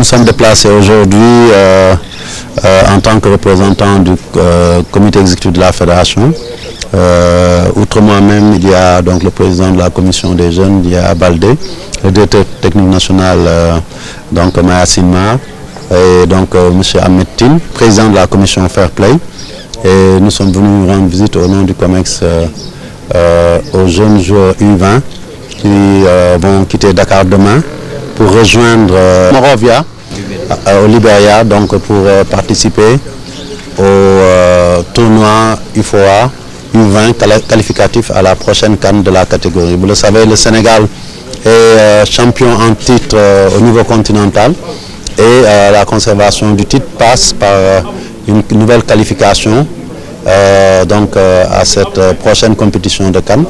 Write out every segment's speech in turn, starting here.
nous sommes déplacés aujourd'hui en tant que représentant du comité exécutif de la fédération. Outre moi-même, il y a donc le président de la commission des jeunes, il y a Baldé, le directeur technique national, donc Maya Sinmar, et donc M. Ahmed Tine, président de la commission Fair Play. Et nous sommes venus rendre visite au nom du COMEX aux jeunes joueurs U20 qui vont quitter Dakar demain pour rejoindre Monrovia au Libéria, donc pour participer au tournoi UFOA U20 qualificatif à la prochaine CAN de la catégorie. Vous le savez, le Sénégal est champion en titre au niveau continental et la conservation du titre passe par une nouvelle qualification à cette prochaine compétition de CAN.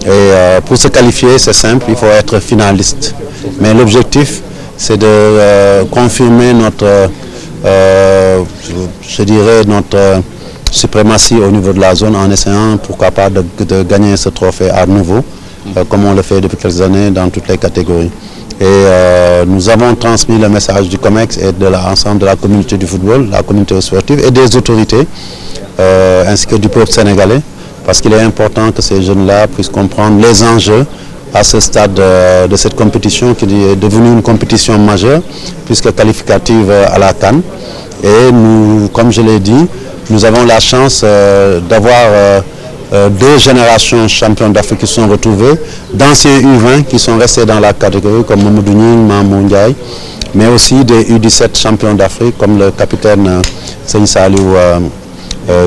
Et pour se qualifier, c'est simple, il faut être finaliste. Mais l'objectif, c'est de confirmer notre, notre suprématie au niveau de la zone en essayant, pourquoi pas, de gagner ce trophée à nouveau, comme on le fait depuis quelques années dans toutes les catégories. Et nous avons transmis le message du COMEX et de l'ensemble de la communauté du football, la communauté sportive et des autorités, ainsi que du peuple sénégalais, parce qu'il est important que ces jeunes-là puissent comprendre les enjeux à ce stade de cette compétition qui est devenue une compétition majeure, puisque qualificative à la CAN. Et nous, comme je l'ai dit, nous avons la chance d'avoir deux générations champions d'Afrique qui sont retrouvées, d'anciens U20 qui sont restés dans la catégorie comme Mamadou Ning, Mamou Ndiaye, mais aussi des U17 champions d'Afrique comme le capitaine Seigne Saliou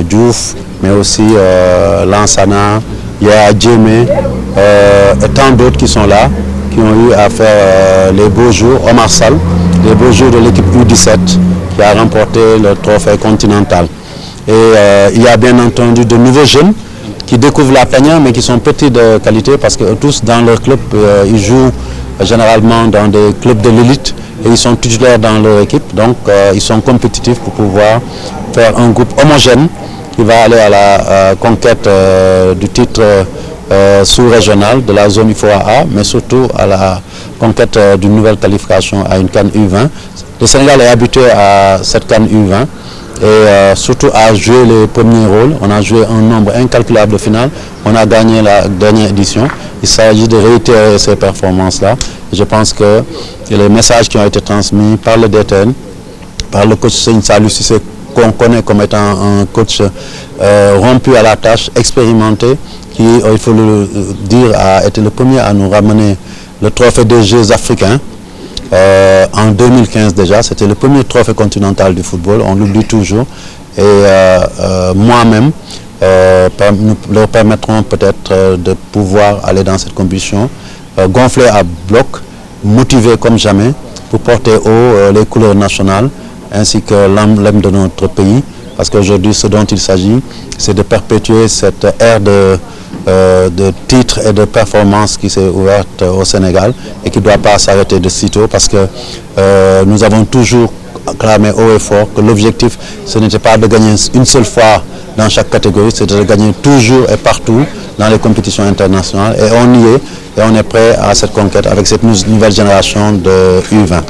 Diouf, mais aussi Lansana, Yaya Djemé et tant d'autres qui sont là, qui ont eu à faire les beaux jours, Omar Sall, les beaux jours de l'équipe U17 qui a remporté le trophée continental. Et il y a bien entendu de nouveaux jeunes qui découvrent la peignade mais qui sont petits de qualité parce que tous dans leur club, ils jouent généralement dans des clubs de l'élite et ils sont titulaires dans leur équipe, donc ils sont compétitifs pour pouvoir faire un groupe homogène qui va aller à la conquête du titre sous-régional de la zone UFOA, mais surtout à la conquête d'une nouvelle qualification à une CAN U20. Le Sénégal est habitué à cette CAN U20 et surtout à jouer les premiers rôles. On a joué un nombre incalculable de finales, on a gagné la dernière édition. Il s'agit de réitérer ces performances-là. Je pense que les messages qui ont été transmis par le DTN, par le coach Seigne Saliou Cissé, qu'on connaît comme étant un coach rompu à la tâche, expérimenté, qui, il faut le dire, a été le premier à nous ramener le trophée des Jeux africains en 2015 déjà. C'était le premier trophée continental du football, on l'oublie toujours. Et moi-même, nous leur permettront peut-être de pouvoir aller dans cette compétition, gonfler à bloc, motiver comme jamais, pour porter haut les couleurs nationales, ainsi que l'emblème de notre pays, parce qu'aujourd'hui ce dont il s'agit, c'est de perpétuer cette ère de titres et de performances qui s'est ouverte au Sénégal et qui ne doit pas s'arrêter de sitôt, parce que nous avons toujours clamé haut et fort que l'objectif, ce n'était pas de gagner une seule fois dans chaque catégorie, c'était de gagner toujours et partout dans les compétitions internationales, et on y est, et on est prêt à cette conquête avec cette nouvelle génération de U20.